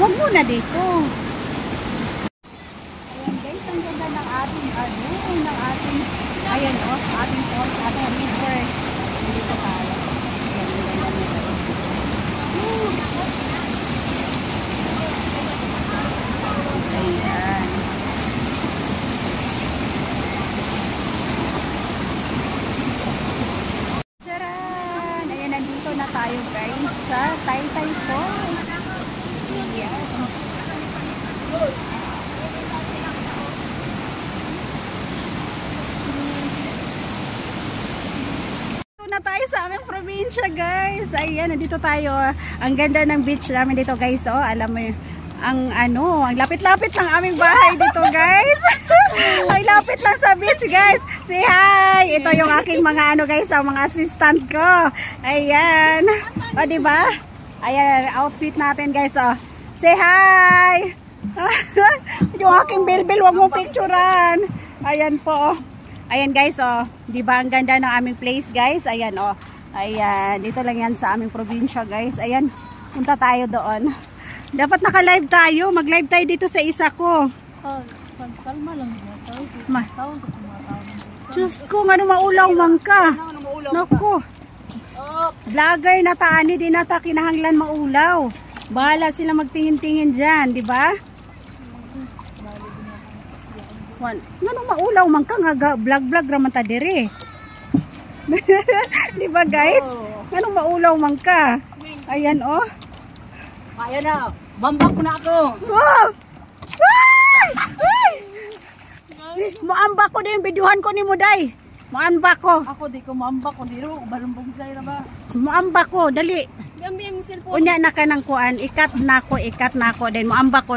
Wag muna dito. Ayan guys, ang ganda ng ating ayan o, ating falls, ating river. Dito tayo. Ayan, ang ganda nito. Ayan. Charan! Ayan, nandito na tayo guys sa Taytay Falls. Ayan. Na tayo sa aming probinsya guys. Ayan, nandito tayo. Ang ganda ng beach namin dito guys. Oh, alam mo ang lapit-lapit lang aming bahay dito guys. Ay lapit lang sa beach guys. Say hi. Ito yung aking mga guys, ang mga assistant ko. Ayan. O di ba? Ayan outfit natin guys. Oh. Say hi. Yung aking bilbil, wag mo picturean. Ayan po. Ayan guys, oh. 'Di ba ang ganda ng aming place, guys? Ayan oh. Ayan, dito lang 'yan sa aming probinsya, guys. Ayan, punta tayo doon. Dapat naka-live tayo. Mag-live tayo dito sa isa ko. Kalma lang tayo. Diyos ko, ano maulaw man ka. Naku. Vlogger na taani, di na ta kinahanglan maulaw. Bahala sila magtingin-tingin diyan, 'di ba? Ngano maulaw man ka nga vlog raman ta dire. Di ba guys? Ngano maulaw man ka? Ayan oh. Ayan na. Bambak ko na ako. Oh! Ay! Ay! Maambak ko din bidyuhan ko nimo day. Maambak ko. Ako di ko maambak ko diro, balumbong say na ba? Maambak ko, dali. Gambi ang cellphone. Unya na ka nang kuan, ikat na ko din maambak ko.